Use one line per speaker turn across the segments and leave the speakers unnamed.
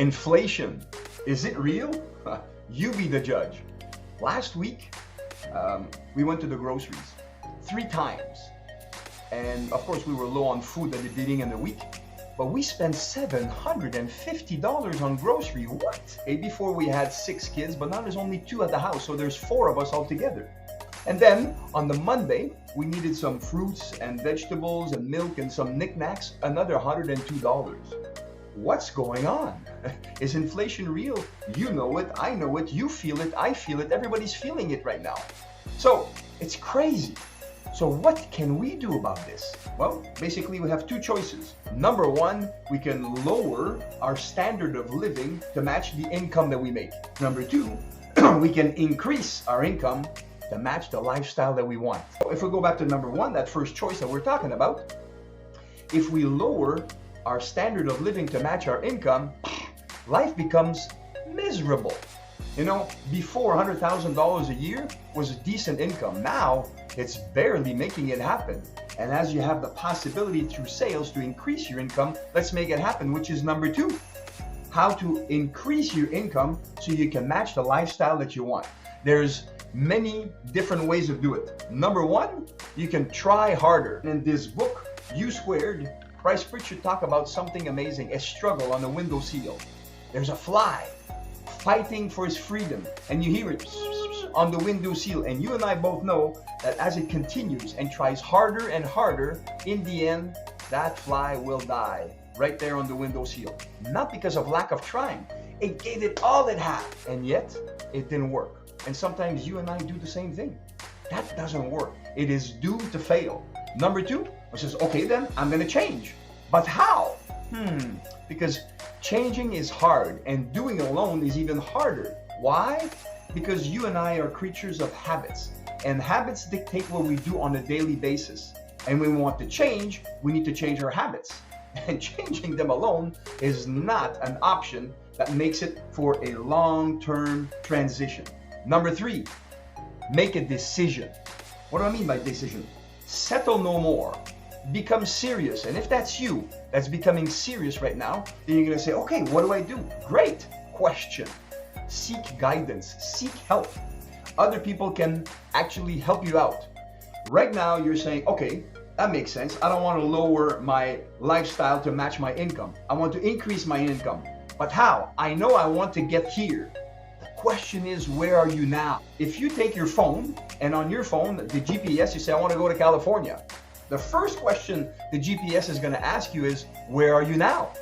Inflation, is it real? You be the judge. Last week, we went to the groceries 3 times. And of course, we were low on food at the beginning of the week. But we spent $750 on grocery. What? Before we had 6 kids, but now there's only 2 at the house, so there's 4 of us altogether. And then on the Monday, we needed some fruits and vegetables and milk and some knickknacks, another $102. What's going on? Is inflation real? You know it, I know it, you feel it, I feel it, everybody's feeling it right now. So it's crazy. So what can we do about this? Well, basically we have 2 choices. Number 1, we can lower our standard of living to match the income that we make. Number 2, we can increase our income to match the lifestyle that we want. So if we go back to number 1, that first choice that we're talking about, if we lower our standard of living to match our income, life becomes miserable. You know, before $100,000 a year was a decent income. Now it's barely making it happen. And as you have the possibility through sales to increase your income, let's make it happen, which is number 2. How to increase your income so you can match the lifestyle that you want. There's many different ways to do it. Number 1, you can try harder. In this book, U Squared, Bryce Pritchard talk about something amazing, a struggle on the windowsill. There's a fly fighting for his freedom, and you hear it on the windowsill, and you and I both know that as it continues and tries harder and harder, in the end, that fly will die right there on the windowsill. Not because of lack of trying. It gave it all it had, and yet it didn't work. And sometimes you and I do the same thing. That doesn't work. It is doomed to fail. Number 2, which says, okay, then I'm going to change. But how? Because changing is hard, and doing it alone is even harder. Why? Because you and I are creatures of habits, and habits dictate what we do on a daily basis. And when we want to change, we need to change our habits. And changing them alone is not an option that makes it for a long-term transition. Number 3, make a decision. What do I mean by decision? Settle no more. Become serious. And if that's you, that's becoming serious right now, then you're going to say, okay, what do I do? Great question. Seek guidance. Seek help. Other people can actually help you out. Right now, you're saying, okay, that makes sense. I don't want to lower my lifestyle to match my income. I want to increase my income. But how? I know I want to get here. The question is, where are you now? If you take your phone, and on your phone, the GPS, you say, I want to go to California. The first question the GPS is going to ask you is, where are you now?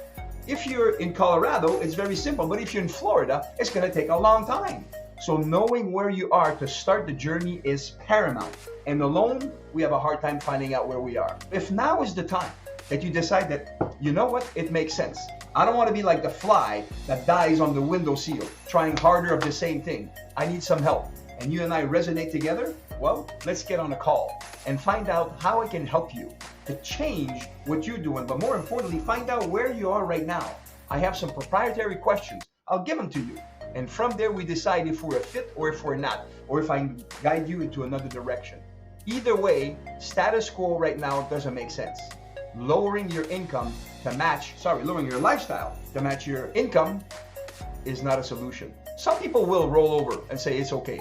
If you're in Colorado, it's very simple. But if you're in Florida, it's going to take a long time. So knowing where you are to start the journey is paramount. And alone, we have a hard time finding out where we are. If now is the time that you decide that, you know what, it makes sense. I don't want to be like the fly that dies on the windowsill, trying harder of the same thing. I need some help. And you and I resonate together, well, let's get on a call and find out how I can help you to change what you're doing, but more importantly, find out where you are right now. I have some proprietary questions. I'll give them to you. And from there, we decide if we're a fit or if we're not, or if I can guide you into another direction. Either way, status quo right now doesn't make sense. Lowering your lifestyle to match your income is not a solution. Some people will roll over and say it's okay,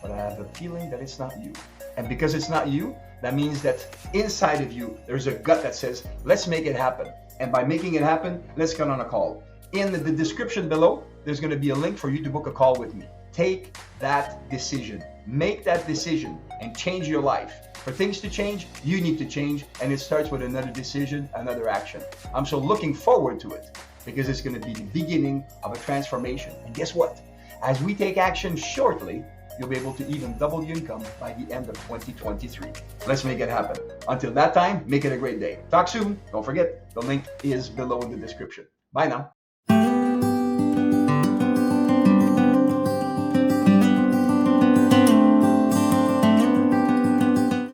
but I have a feeling that it's not you. And because it's not you, that means that inside of you, there's a gut that says, let's make it happen. And by making it happen, let's get on a call. In the description below, there's going to be a link for you to book a call with me. Take that decision. Make that decision and change your life. For things to change, you need to change, and it starts with another decision, another action. I'm so looking forward to it because it's going to be the beginning of a transformation. And guess what? As we take action shortly, you'll be able to even double your income by the end of 2023. Let's make it happen. Until that time, make it a great day. Talk soon. Don't forget, the link is below in the description. Bye now.